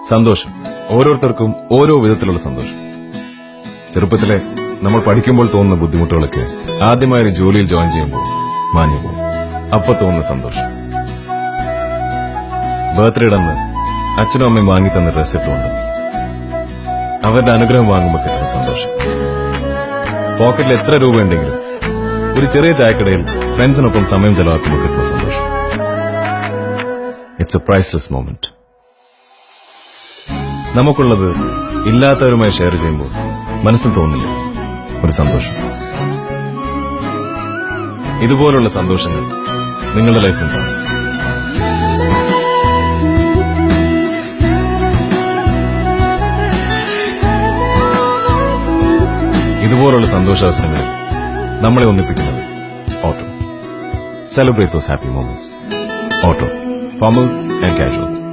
സന്തോഷം ഓരോരുത്തർക്കും ഓരോ വിധത്തിലുള്ള സന്തോഷം. ചെറുപ്പത്തിലെ നമ്മൾ പഠിക്കുമ്പോൾ തോന്നുന്ന ബുദ്ധിമുട്ടുകളൊക്കെ ആദ്യമായൊരു ജോലിയിൽ ജോയിൻ ചെയ്യുമ്പോൾ മാഞ്ഞു പോകും. അപ്പൊ തോന്നുന്ന സന്തോഷം. ബർത്ത്ഡേയുടെ അന്ന് അച്ഛനും അമ്മയും വാങ്ങിത്തന്ന ഡ്രസ് ഇട്ടുകൊണ്ട് അവരുടെ അനുഗ്രഹം വാങ്ങുമ്പോൾ കിട്ടുന്ന സന്തോഷം. പോക്കറ്റിൽ എത്ര രൂപ ഉണ്ടെങ്കിലും ഒരു ചെറിയ ചായക്കടയിൽ ഫ്രണ്ട്സിനൊപ്പം സമയം ചെലവാക്കുമ്പോൾ കിട്ടുന്ന സന്തോഷം. It's A priceless moment. നമുക്കുള്ളത് ഇല്ലാത്തവരുമായി ഷെയർ ചെയ്യുമ്പോൾ മനസ്സിൽ തോന്നില്ല ഒരു സന്തോഷം. ഇതുപോലുള്ള സന്തോഷങ്ങൾ നിങ്ങളുടെ ലൈഫിലുണ്ടാവും. ഇതുപോലുള്ള സന്തോഷാവസരങ്ങളിൽ നമ്മളെ ഒന്നിപ്പിക്കുന്നത് Otto. Celebrate those happy moments. Otto, formals and casuals.